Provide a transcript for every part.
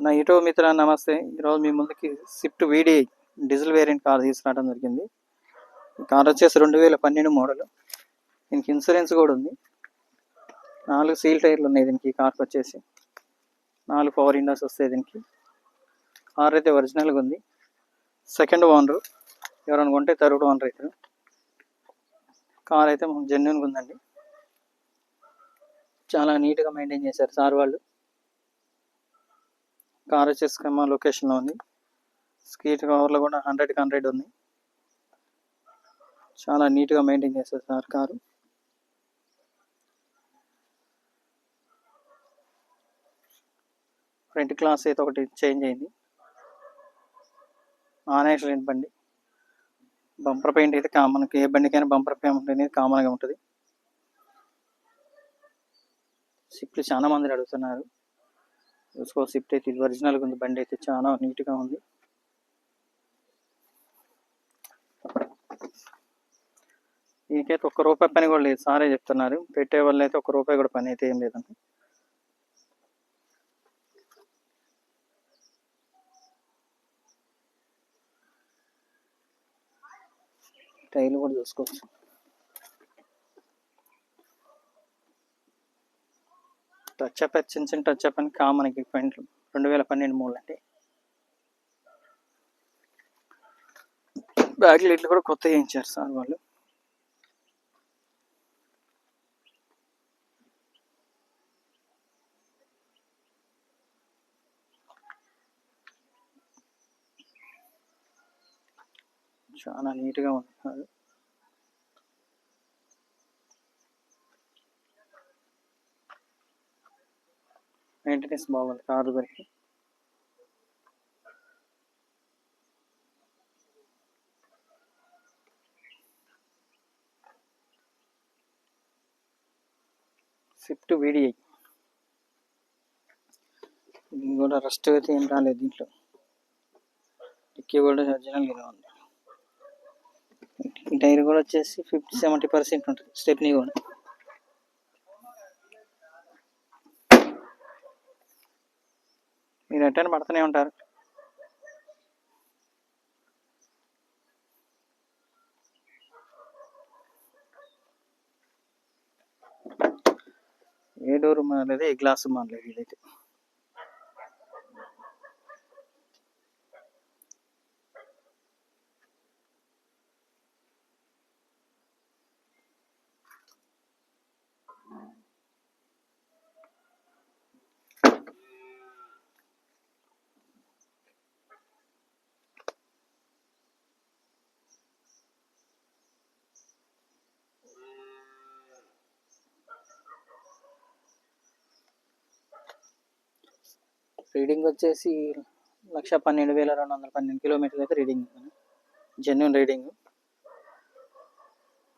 నా యూట్యూబ్ మిత్ర నమస్తే. ఈరోజు మీ ముందుకి Swift VDI diesel variant car తీసుకురావడం జరిగింది. ఈ కార్ వచ్చేసి 2012 మోడల్. దీనికి ఇన్సూరెన్స్ కూడా ఉంది. 4 సీల్ టైర్లు ఉన్నాయి దీనికి. ఈ కార్కి వచ్చేసి 4 పవర్ విండోస్ వస్తాయి దీనికి. కార్ అయితే ఒరిజినల్గా ఉంది. సెకండ్ ఓనర్, ఎవరైనా కొంటే థర్డ్ ఓనర్ అవుతారు. కార్ అయితే జెన్యున్గా ఉందండి. చాలా నీట్గా మెయింటైన్ చేశారు సార్ వాళ్ళు. కార్ వచ్చేసి ఖమ్మం లొకేషన్లో ఉంది. స్క్రీన్ కవర్లో కూడా 100కి 100 ఉంది. చాలా నీట్గా మెయింటైన్ చేస్తారు సార్ కారు. ఫ్రంట్ గ్లాస్ అయితే ఒకటి చేంజ్ అయింది. నాన్ యాక్సిడెంట్ బండి. బంపర్ పెయింట్ అయితే మనకి ఏ బండికైనా బంపర్ పెయింట్ అనేది కామన్గా ఉంటుంది. స్విఫ్ట్ చాలా మంది అడుగుతున్నారు. చూసుకో, స్విఫ్ట్ అయితే ఇది ఒరిజినల్గా ఉంది. బండి అయితే చాలా నీట్గా ఉంది. దీనికైతే ₹1 పని కూడా లేదు, సారే చెప్తున్నారు. పెట్టే వాళ్ళు అయితే ₹1 కూడా పని అయితే ఏం లేదండి. టైర్లు కూడా చూసుకోవచ్చు. టచ్ అప్ చిన్న చిన్న టచ్ అప్ అని కామన్కి పెయింట్లు 2012 మోడల్ అండి. బ్యాక్ లైట్లు కూడా కొత్తగా వేయించారు సార్ వాళ్ళు. చాలా నీట్గా ఉంది కారు. మెయింటెనెన్స్ బాగుంది కారు గురించి. స్విఫ్ట్ వీడిఐ ఇది కూడా రస్ట్ అయితే ఏం రాలేదు దీంట్లో. డిక్కీ కూడా ఒరిజినల్గా ఉంది. ఈ టైర్ కూడా వచ్చేసి 50-70% ఉంటుంది. స్టెప్నీ కూడా. మీరు ఎట్టని పడుతూనే ఉంటారు. ఏ డోర్ మారలేదు, ఏ గ్లాస్ మారలేదు. ఇదైతే రీడింగ్ వచ్చేసి 1,12,212 కిలోమీటర్లు అయితే రీడింగ్ ఉంది. Genuine reading.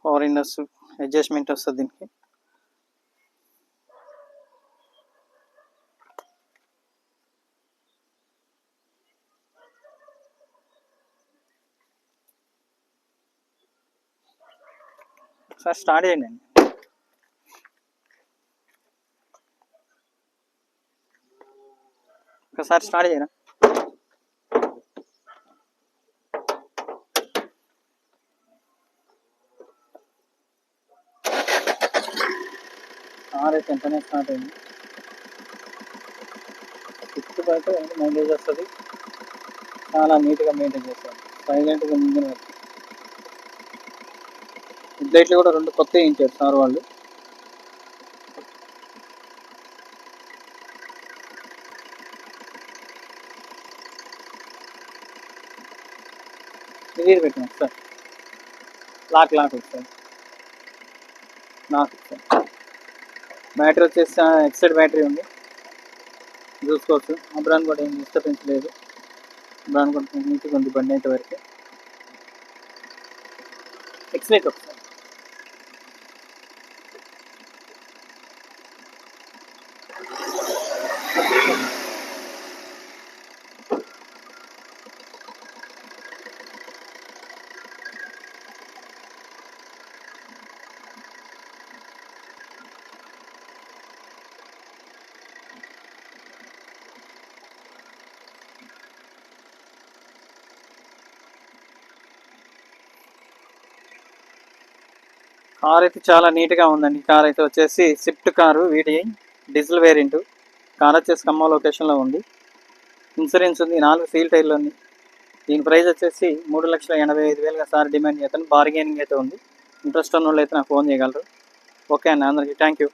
Power Windows adjustment వస్తుంది దీనికి. సార్ స్టార్ట్ చేయండి. ఒకసారి స్టార్ట్ చేయరా. కార్ అయితే వెంటనే స్టార్ట్ అయింది. 6 అయితే మైలేజ్ వస్తుంది. చాలా నీట్గా మెయింటైన్ చేస్తారు. సైలెంట్గా ముందు హెడ్లైట్లు కూడా 2 కొత్త వేయించారు సార్ వాళ్ళు. ఇది పెట్టినాం సార్. లాక్ వస్తుంది. Lock sir. బ్యాటరీ వచ్చేసి ఎక్సైడ్ బ్యాటరీ ఉంది, చూసుకోవచ్చు. అబ్రాన్ కూడా ఏం డిస్టర్బెన్స్ లేదు. అబ్రాన్ కూడా నీట్గా ఉంది బండి అయితే వరకు. ఎక్సలెంట్ ఒకసారి. కార్ అయితే చాలా నీట్గా ఉందండి. కార్ అయితే వచ్చేసి Swift car VDI diesel variant. Car వచ్చేసి ఖమ్మం లొకేషన్లో ఉంది. ఇన్సూరెన్స్ ఉంది. 4 సీల్ టైర్లు ఉంది. దీని ప్రైస్ వచ్చేసి 3,85,000గా సార్ డిమాండ్ చేస్తాను. బార్గెనింగ్ అయితే ఉంది. ఇంట్రెస్ట్ ఉన్న వాళ్ళు అయితే నాకు ఫోన్ చేయగలరు. ఓకే అండి, అందరికీ థ్యాంక్ యూ.